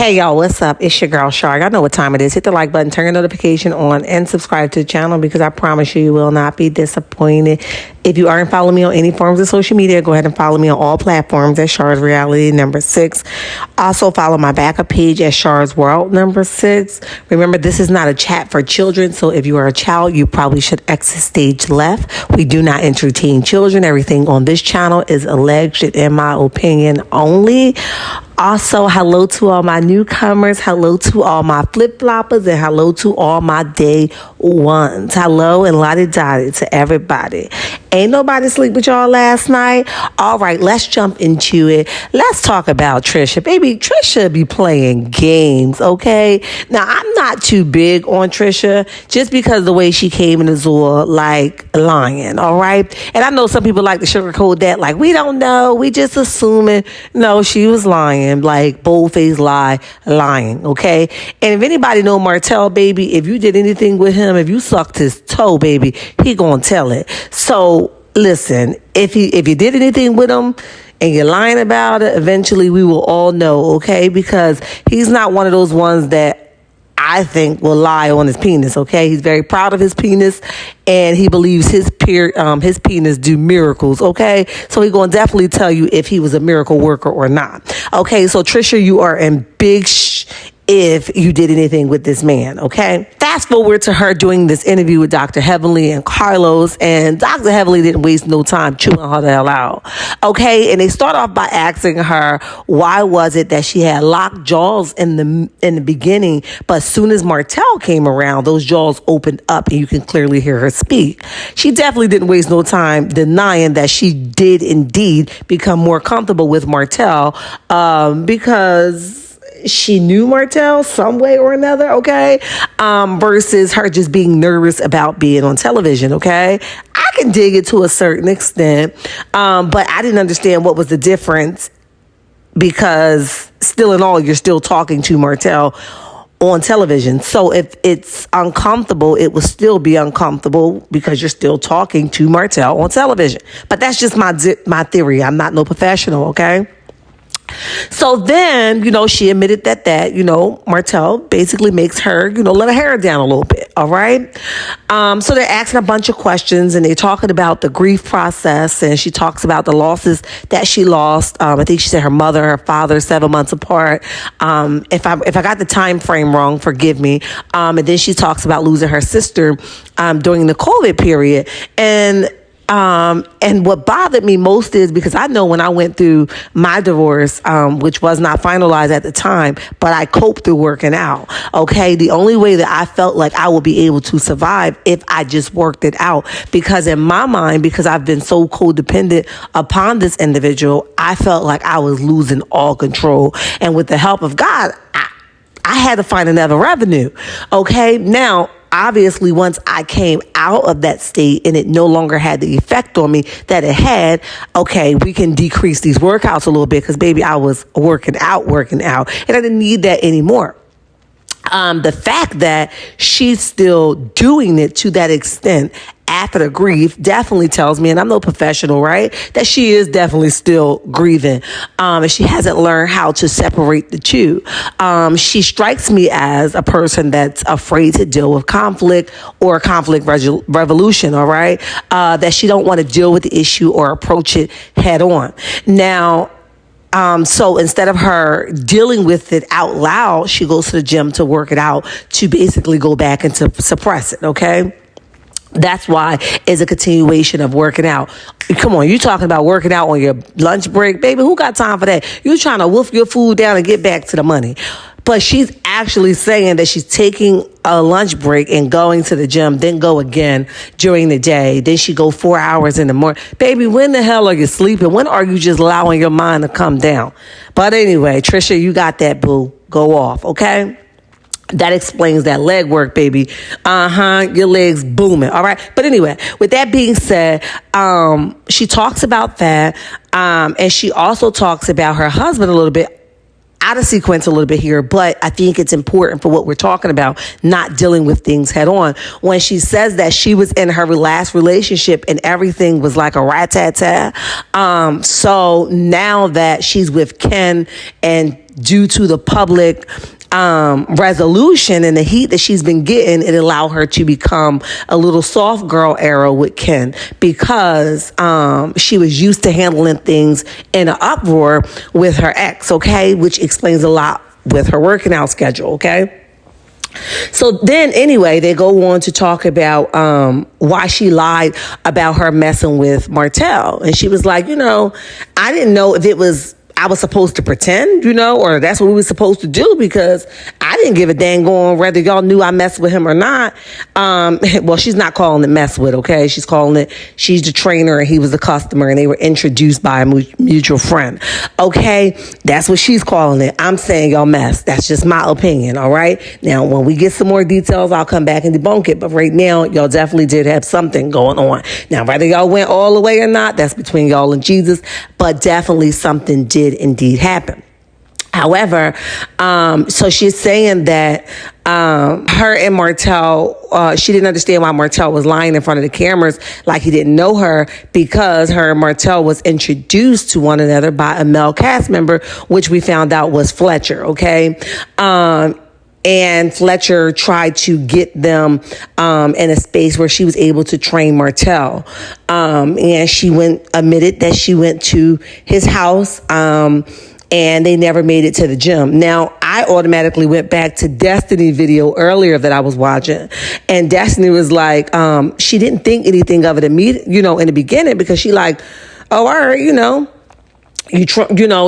Hey y'all, what's up? It's your girl Shark. I know what time it is. Hit the like button, turn your notification on, and subscribe to the channel because I promise you will not be disappointed. If you aren't following me on any forms of social media, go ahead and follow me on all platforms at Shar's Reality #6. Also follow my backup page at Shar's World #6. Remember, this is not a chat for children, so if you are a child, you probably should exit stage left. We do not entertain children. Everything on this channel is alleged, in my opinion, only. Also, hello to all my newcomers, hello to all my flip-floppers, and hello to all my day ones. Hello and lottie-dottie to everybody. Ain't nobody sleep with y'all last night? All right, let's jump into it. Let's talk about Tricia. Baby, Tricia be playing games, okay? Now, I'm not too big on Tricia just because the way she came in the zoo like lying, all right? And I know some people like to sugarcoat that, like, we don't know, we just assuming. No, she was lying, like bold-faced lying, okay? And if anybody know Martel, baby, if you did anything with him, if you sucked his toe, baby, he gonna tell it. So listen, if you did anything with him and you're lying about it, eventually we will all know, okay? Because he's not one of those ones that I think will lie on his penis, okay? He's very proud of his penis, and he believes his penis do miracles, okay? So he's going to definitely tell you if he was a miracle worker or not. Okay, so Tricia, you are in big if you did anything with this man, okay? Fast forward to her doing this interview with Dr. Heavenly and Carlos, and Dr. Heavenly didn't waste no time chewing her the hell out, okay? And they start off by asking her why was it that she had locked jaws in the beginning, but as soon as Martel came around, those jaws opened up and you can clearly hear her speak. She definitely didn't waste no time denying that she did indeed become more comfortable with Martel because she knew Martel some way or another, okay? Versus her just being nervous about being on television, okay? I can dig it to a certain extent, but I didn't understand what was the difference because still in all, you're still talking to Martel on television. So if it's uncomfortable, it will still be uncomfortable because you're still talking to Martel on television. But that's just my theory. I'm not no professional, okay? So then, she admitted that, Martel basically makes her, let her hair down a little bit. All right. So they're asking a bunch of questions and they're talking about the grief process. And she talks about the losses that she lost. I think she said her mother, her father, 7 months apart. If I got the time frame wrong, forgive me. And then she talks about losing her sister during the COVID period. And what bothered me most is because I know when I went through my divorce, which was not finalized at the time, but I coped through working out. Okay. The only way that I felt like I would be able to survive if I just worked it out, because in my mind, because I've been so codependent upon this individual, I felt like I was losing all control. And with the help of God, I had to find another revenue. Okay. Now, obviously, once I came out of that state and it no longer had the effect on me that it had, okay, we can decrease these workouts a little bit because, baby, I was working out, and I didn't need that anymore. The fact that she's still doing it to that extent after the grief definitely tells me, and I'm no professional, right, that she is definitely still grieving. And she hasn't learned how to separate the two. She strikes me as a person that's afraid to deal with conflict or conflict resolution, all right, that she don't want to deal with the issue or approach it head on. Now, so instead of her dealing with it out loud, she goes to the gym to work it out to basically go back and to suppress it, okay? That's why it's a continuation of working out. Come on, you talking about working out on your lunch break? Baby, who got time for that? You trying to wolf your food down and get back to the money. But she's actually saying that she's taking a lunch break and going to the gym, then go again during the day. Then she go 4 hours in the morning. Baby, when the hell are you sleeping? When are you just allowing your mind to come down? But anyway, Trisha, you got that, boo. Go off, okay? That explains that leg work, baby. Your legs booming. All right. But anyway, with that being said, she talks about that. And she also talks about her husband a little bit. out of sequence a little bit here, but I think it's important for what we're talking about, not dealing with things head on. When she says that she was in her last relationship and everything was like a rat-tat-tat. So now that she's with Ken, and due to the public resolution and the heat that she's been getting, it allowed her to become a little soft girl era with Ken, because she was used to handling things in an uproar with her ex, okay? Which explains a lot with her working out schedule, okay? So then anyway, they go on to talk about why she lied about her messing with Martel. And she was like, I didn't know if it was I was supposed to pretend, or that's what we were supposed to do, because I didn't give a dang on whether y'all knew I messed with him or not. Well, she's not calling it mess with, okay? She's calling it, she's the trainer and he was the customer and they were introduced by a mutual friend. Okay, that's what she's calling it. I'm saying y'all mess. That's just my opinion, all right? Now, when we get some more details, I'll come back and debunk it. But right now, y'all definitely did have something going on. Now, whether y'all went all the way or not, that's between y'all and Jesus. But definitely something did indeed happen. However, so she's saying that her and Martel, she didn't understand why Martel was lying in front of the cameras like he didn't know her, because her and Martel was introduced to one another by a male cast member, which we found out was Fletcher, okay? And Fletcher tried to get them in a space where she was able to train Martel. And she admitted that she went to his house and they never made it to the gym. Now, I automatically went back to Destiny video earlier that I was watching. And Destiny was like, she didn't think anything of it in the beginning, because she like, oh, all right,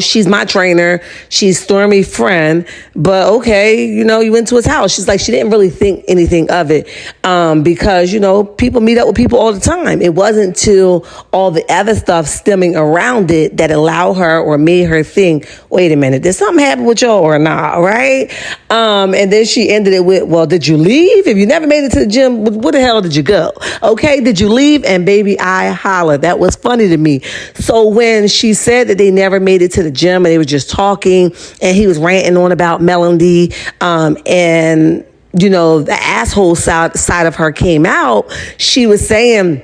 she's my trainer. She's Stormy's friend, but okay, you went to his house. She's like, she didn't really think anything of it, because, people meet up with people all the time. It wasn't till all the other stuff stemming around it that allowed her or made her think, wait a minute, did something happen with y'all or not, right? And then she ended it with, well, did you leave? If you never made it to the gym, where the hell did you go? Okay, did you leave? And baby, I hollered. That was funny to me. So when she said that they never made it to the gym and they were just talking and he was ranting on about Melody, and the asshole side of her came out, she was saying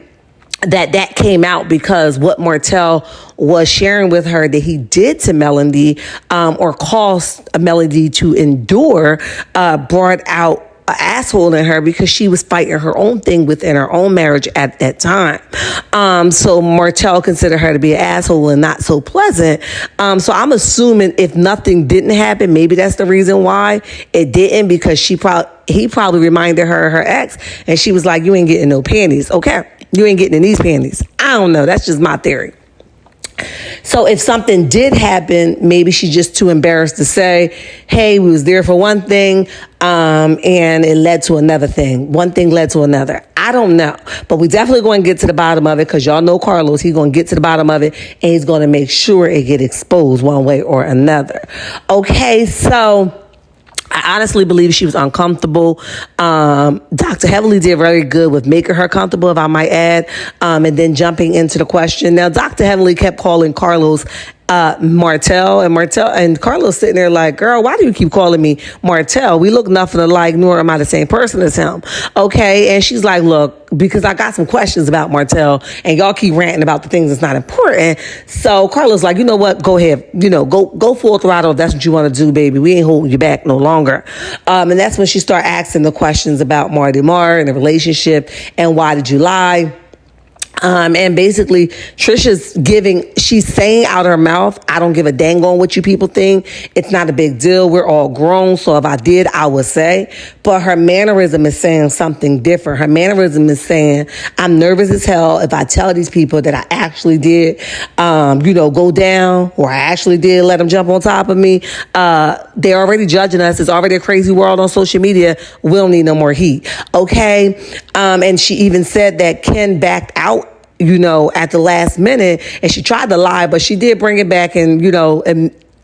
that came out because what Martel was sharing with her that he did to Melody, or caused Melody to endure, brought out an asshole in her, because she was fighting her own thing within her own marriage at that time. So Martel considered her to be an asshole and not so pleasant. So I'm assuming if nothing didn't happen, maybe that's the reason why it didn't, because he probably reminded her of her ex, and she was like, you ain't getting no panties. Okay, you ain't getting in these panties. I don't know. That's just my theory. So if something did happen, maybe she's just too embarrassed to say, hey, we was there for one thing, and it led to another thing. One thing led to another. I don't know. But we definitely going to get to the bottom of it, because y'all know Carlos. He's going to get to the bottom of it, and he's going to make sure it get exposed one way or another. Okay, so I honestly believe she was uncomfortable. Dr. Heavenly did very good with making her comfortable, if I might add, and then jumping into the question. Now, Dr. Heavenly kept calling Carlos Martel, and Carlos sitting there like, girl, why do you keep calling me Martel? We look nothing alike, nor am I the same person as him. Okay. And she's like, look, because I got some questions about Martel and y'all keep ranting about the things that's not important. So Carlos like, you know what? Go ahead. Go full throttle. If that's what you want to do, baby. We ain't holding you back no longer. And that's when she started asking the questions about Marty Mar and the relationship and why did you lie? And basically she's saying out her mouth, I don't give a dang on what you people think. It's not a big deal. We're all grown. So if I did, I would say. But her mannerism is saying something different. Her mannerism is saying, I'm nervous as hell if I tell these people that I actually did, go down, or I actually did let them jump on top of me. They're already judging us. It's already a crazy world on social media. We don't need no more heat. Okay. And she even said that Ken backed out, at the last minute, and she tried to lie, but she did bring it back and,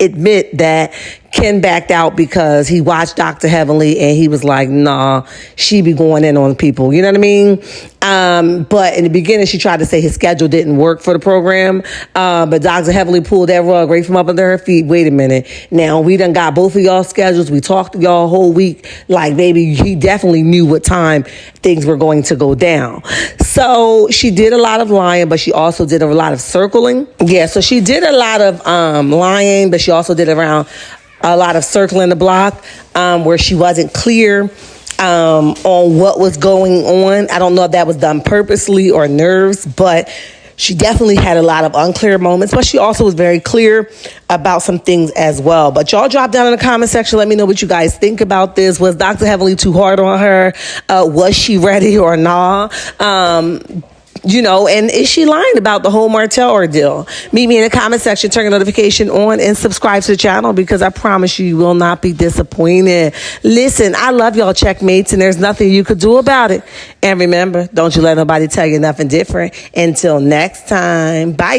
admit that Ken backed out because he watched Dr. Heavenly and he was like, nah, she be going in on people. You know what I mean? But in the beginning, she tried to say his schedule didn't work for the program. But Dr. Heavenly pulled that rug right from up under her feet. Wait a minute. Now, we done got both of y'all schedules. We talked to y'all a whole week. Like, baby, he definitely knew what time things were going to go down. So she did a lot of lying, but she also did a lot of circling. Yeah, so she did a lot of lying, but she also did around a lot of circling the block where she wasn't clear on what was going on. I don't know if that was done purposely or nerves, but she definitely had a lot of unclear moments, but she also was very clear about some things as well. But y'all drop down in the comment section. Let me know what you guys think about this. Was Dr. Heavenly too hard on her? Was she ready or not? You know, and is she lying about the whole Martel ordeal? Meet me in the comment section, turn your notification on, and subscribe to the channel because I promise you will not be disappointed. Listen, I love y'all checkmates, and there's nothing you could do about it. And remember, don't you let nobody tell you nothing different. Until next time, bye.